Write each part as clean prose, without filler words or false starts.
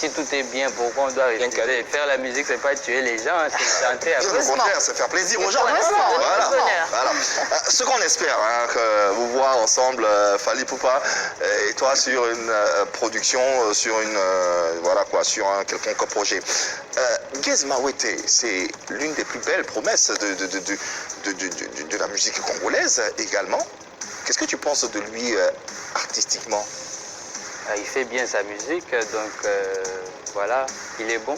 si tout est bien, pourquoi on doit rester? Faire la musique, c'est pas tuer les gens, c'est chanter. Bien au contraire, c'est faire plaisir aux gens. Voilà. Ce qu'on espère, hein, que vous voir ensemble, Fally Ipupa et toi sur une production, sur une voilà quoi, sur un quelconque projet. Gez Mawete, c'est l'une des plus belles promesses de la musique congolaise également. Qu'est-ce que tu penses de lui artistiquement? Il fait bien sa musique, donc voilà, il est bon.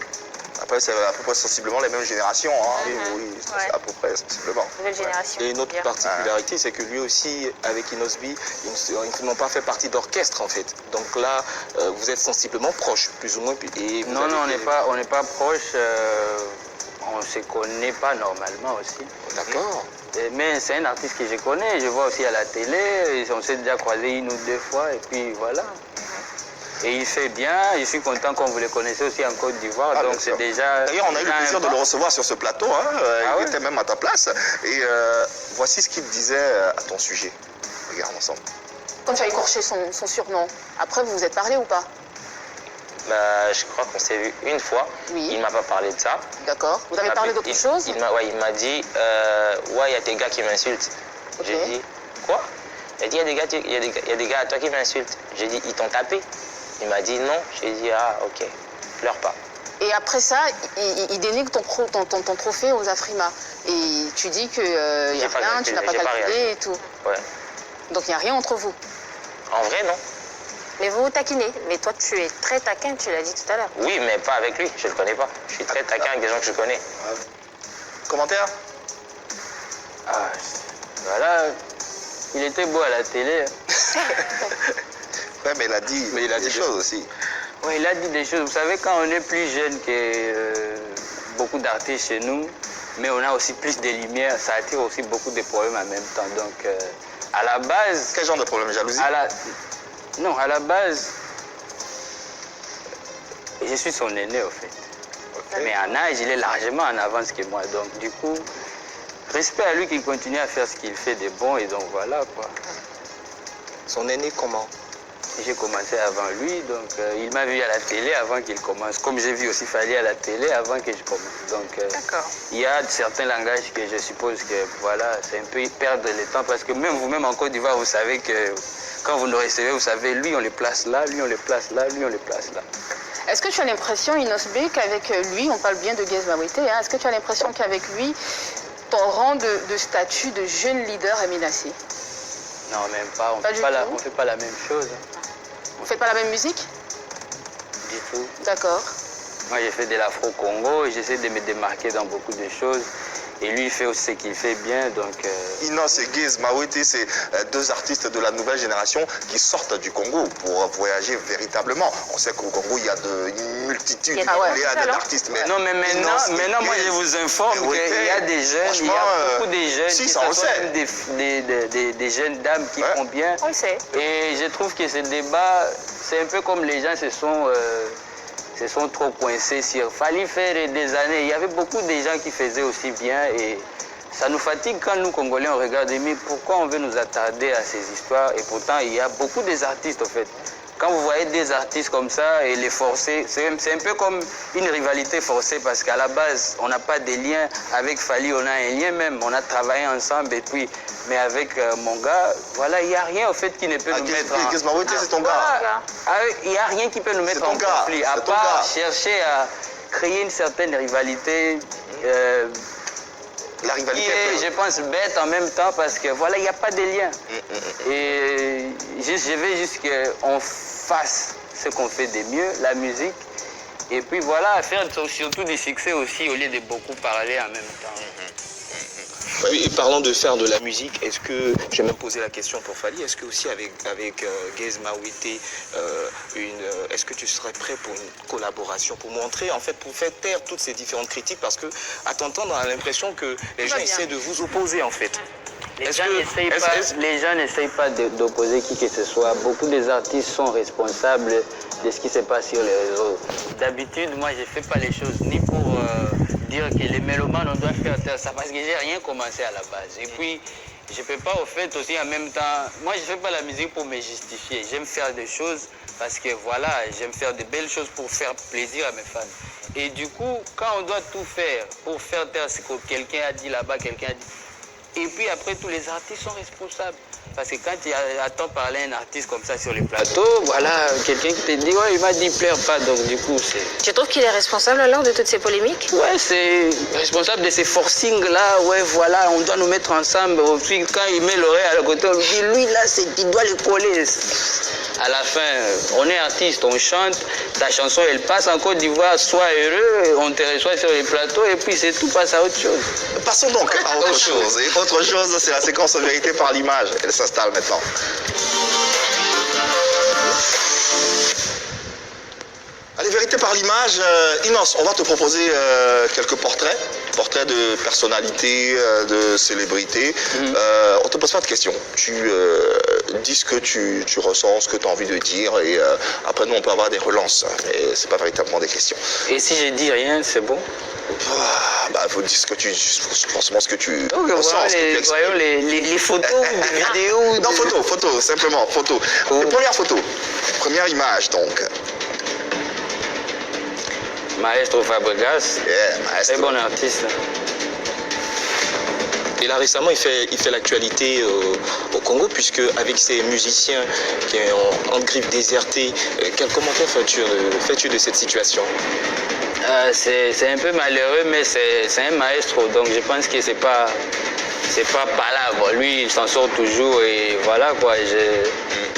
Après, c'est à peu près sensiblement les mêmes générations. Hein. Oui, c'est à peu près sensiblement. Nouvelle génération. Et une autre particularité, c'est que lui aussi, avec Inosbi, ils n'ont pas fait partie d'orchestre en fait. Donc là, vous êtes sensiblement proches, plus ou moins. Et non, on n'est pas proches. On ne se connaît pas normalement aussi. D'accord. Mais c'est un artiste que je connais. Je vois aussi à la télé. On s'est déjà croisé une ou deux fois. Et puis voilà. Et il fait bien, je suis content qu'on vous le connaissez aussi en Côte d'Ivoire, donc c'est déjà... D'ailleurs, on a eu le plaisir de le recevoir sur ce plateau, hein. Il était même à ta place. Et voici ce qu'il disait à ton sujet. Regarde ensemble. Quand tu as écorché son surnom, après vous vous êtes parlé ou pas? Bah, je crois qu'on s'est vu une fois. Oui. Il ne m'a pas parlé de ça. D'accord. Vous avez parlé d'autre chose? Il m'a dit, ouais, il y a des gars qui m'insultent. Okay. J'ai dit, quoi? Il a dit, il y a des gars à toi qui m'insultent. J'ai dit, ils t'ont tapé? Il m'a dit non. J'ai dit, ah, ok, pleure pas. Et après ça, il dénigre ton trophée aux Afrima. Et tu dis qu'il n'y a rien, tu n'as pas calculé et tout. Ouais. Donc il n'y a rien entre vous? En vrai, non. Mais vous vous taquinez. Mais toi, tu es très taquin, tu l'as dit tout à l'heure. Oui, mais pas avec lui, je ne le connais pas. Je suis très taquin avec des gens que je connais. Commentaire? Voilà, il était beau à la télé. Ouais, mais il a dit, des choses aussi. Oui, il a dit des choses. Vous savez, quand on est plus jeune que beaucoup d'artistes chez nous, mais on a aussi plus de lumière, ça attire aussi beaucoup de problèmes en même temps. Donc, à la base... Quel genre de problème? Jalousie? Non, à la base, je suis son aîné, au fait. Okay. Mais en âge, il est largement en avance que moi. Donc, du coup, respect à lui qui continue à faire ce qu'il fait de bon. Et donc, voilà, quoi. Son aîné, comment? J'ai commencé avant lui, donc il m'a vu à la télé avant qu'il commence. Comme j'ai vu aussi Fally à la télé avant que je commence. Donc il y a certains langages que je suppose que voilà, c'est un peu perdre le temps parce que même vous-même en Côte d'Ivoire, vous savez que quand vous nous recevez, vous savez, lui on le place là, lui on le place là, lui on le place là. Est-ce que tu as l'impression, Inosbi, qu'avec lui, on parle bien de Gez Mawete, hein, est-ce que tu as l'impression qu'avec lui, ton rang de statut de jeune leader est menacé? Non, même pas. On ne fait pas la même chose. Vous ne faites pas la même musique? Du tout. D'accord. Moi, j'ai fait de l'afro-congo et j'essaie de me démarquer dans beaucoup de choses. Et lui, il fait aussi ce qu'il fait bien, donc... Inos et Gez Mawete, c'est deux artistes de la nouvelle génération qui sortent du Congo pour voyager véritablement. On sait qu'au Congo, il y a une multitude d'artistes. Non, mais maintenant moi, je vous informe qu'il y a des jeunes, il y a beaucoup de jeunes, si, ça on le sait. Des jeunes dames qui font bien. On le sait. Et je trouve que ce débat, c'est un peu comme les gens se sont trop coincés sur... Fallait faire des années. Il y avait beaucoup de gens qui faisaient aussi bien et ça nous fatigue quand nous, Congolais, on regarde. Mais pourquoi on veut nous attarder à ces histoires? Et pourtant, il y a beaucoup d'artistes, en fait. Quand vous voyez des artistes comme ça et les forcer, c'est un peu comme une rivalité forcée parce qu'à la base, on n'a pas de lien avec Fally, on a un lien même, on a travaillé ensemble et puis, mais avec mon gars, voilà, il n'y a rien au fait qui ne peut nous mettre en... Gez Mawete, c'est ton gars. Il n'y a rien qui peut nous mettre en conflit, à part chercher à créer une certaine rivalité. La rivalité qui est, je pense, bête en même temps parce que voilà, il n'y a pas de lien. Et je veux juste qu'on fasse ce qu'on fait de mieux, la musique. Et puis voilà, faire surtout du succès aussi au lieu de beaucoup parler en même temps. Oui, et parlant de faire de la musique, est-ce que, je vais même poser la question pour Fally, est-ce que aussi avec Gez Mawete, est-ce que tu serais prêt pour une collaboration, pour montrer, en fait, pour faire taire toutes ces différentes critiques, parce que à t'entendre, on a l'impression que les gens essaient de vous opposer, en fait. Les gens n'essayent pas d'opposer qui que ce soit. Beaucoup des artistes sont responsables de ce qui se passe sur les réseaux. D'habitude, moi, je ne fais pas les choses ni pour dire que les mélomanes, on doit faire ça parce que j'ai rien commencé à la base. Et puis, je peux pas au fait aussi en même temps. Moi, je fais pas la musique pour me justifier. J'aime faire des choses parce que voilà, j'aime faire de belles choses pour faire plaisir à mes fans. Et du coup, quand on doit tout faire pour faire taire ce que quelqu'un a dit là-bas, quelqu'un a dit. Et puis après, tous les artistes sont responsables. Parce que quand tu attends parler un artiste comme ça sur les plateaux, voilà, quelqu'un qui te dit, ouais, il m'a dit, plaire pas, donc du coup, c'est... Tu trouves qu'il est responsable alors de toutes ces polémiques? Ouais, c'est responsable de ces forcings-là, ouais, voilà, on doit nous mettre ensemble. Puis quand il met l'oreille à côté, on lui dit, lui, là, il doit le coller. À la fin, on est artiste, on chante, ta chanson, elle passe en Côte d'Ivoire, sois heureux, on te reçoit sur les plateaux, et puis c'est tout, passe à autre chose. Passons donc à autre chose. Et autre chose, c'est la séquence vérité par l'image. Elle s'installe maintenant. Allez, vérité par l'image. Inos, on va te proposer quelques portraits de personnalités, de célébrités. On te pose pas de questions. Tu dis ce que tu ressens, ce que tu as envie de dire, et après nous on peut avoir des relances. Mais c'est pas véritablement des questions. Et si je dis rien, c'est bon? Bah, faut dire ce que tu, forcément ce que tu Donc, ressens, voyons les photos, les vidéos. Non, photo, simplement, photo. Oh. Les premières photos, première image donc. Maestro Fabregas, Yeah, maestro. très bon artiste. Et là récemment, il fait l'actualité au Congo, puisque avec ses musiciens qui sont en griffe désertée, quel commentaire fais-tu de cette situation? C'est un peu malheureux, mais c'est un maestro, donc je pense que c'est pas palabre. Lui, il s'en sort toujours et voilà quoi.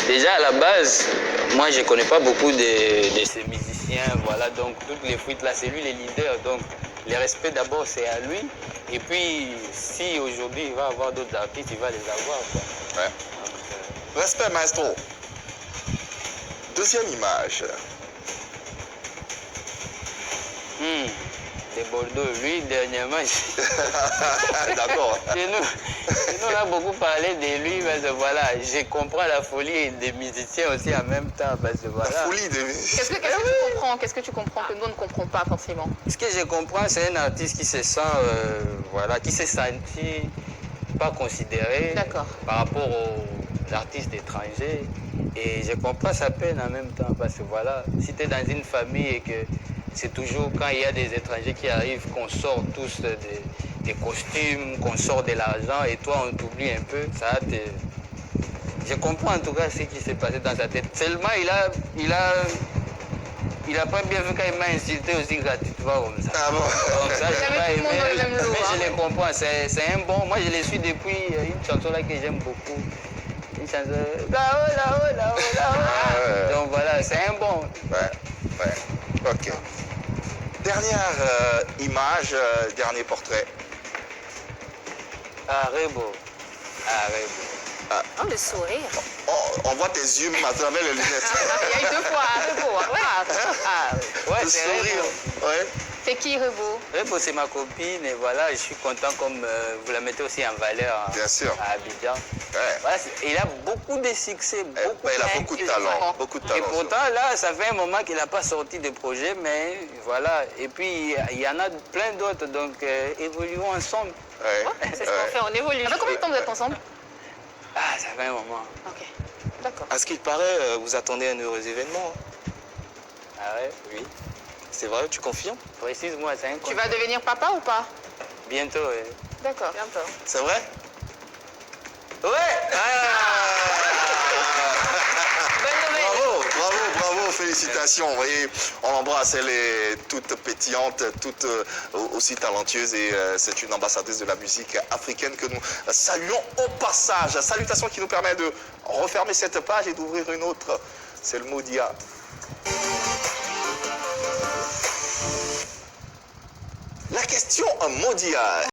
Déjà à la base, moi je connais pas beaucoup de ces musiciens, voilà, donc toutes les fuites là, c'est lui le leader, donc le respect d'abord c'est à lui. Et puis si aujourd'hui il va avoir d'autres artistes, il va les avoir, quoi. Ouais. Respect, maestro. Deuxième image. De Bordeaux, lui dernièrement, D'accord. nous on a beaucoup parlé de lui, parce que voilà, je comprends la folie des musiciens aussi en même temps, parce que voilà. La folie des Qu'est-ce que tu comprends? Qu'est-ce que tu comprends que nous ne comprenons pas forcément? Ce que je comprends, c'est un artiste qui se sent, voilà, qui s'est senti pas considéré par rapport aux artistes étrangers. Et je comprends sa peine en même temps, parce que voilà, si tu es dans une famille et que c'est toujours quand il y a des étrangers qui arrivent qu'on sort tous des costumes, qu'on sort de l'argent et toi on t'oublie un peu, ça te... Je comprends en tout cas ce qui s'est passé dans sa tête. Seulement il a pas bien vu quand il m'a insulté aussi gratuitement comme ça. Ah bon? Donc ça, j'ai pas aimé, mais hein. je le comprends. C'est un bon... Moi je le suis depuis une chanson là que j'aime beaucoup. Une chanson... Là-haut, là-haut, là-haut, là-haut. Donc voilà, c'est un bon. Ouais. Ok. Dernière image, dernier portrait. Rebo. Oh, le sourire. On voit tes yeux à travers les lunettes. Il y a eu 2 fois Rebo. Ouais, Le c'est sourire. Rebo. Ouais. C'est qui Rebo? Rebo, c'est ma copine et voilà, je suis content comme vous la mettez aussi en valeur Bien sûr. à Abidjan. Ouais. Voilà, il a beaucoup de succès, Il a beaucoup de talent. Beaucoup de Et talent. pourtant, là, ça fait un moment qu'il n'a pas sorti de projet, mais voilà. Et puis, il y en a plein d'autres, donc évoluons ensemble. Ouais. C'est ce qu'on fait, on évolue. Ça fait combien de temps vous êtes ensemble? Ah, ça fait un moment. Ok, d'accord. À ce qu'il paraît, vous attendez un heureux événement. Ah ouais? Oui. C'est vrai, tu confirmes? Précise-moi, c'est un Tu vas devenir papa ou pas? Bientôt, ouais. D'accord. Bientôt. C'est vrai? Ouais! Bravo, félicitations. Vous voyez, on embrasse, elle est toute pétillante, toute aussi talentueuse et c'est une ambassadrice de la musique africaine que nous saluons au passage. Salutations qui nous permet de refermer cette page et d'ouvrir une autre. C'est le Modia. La question Modia.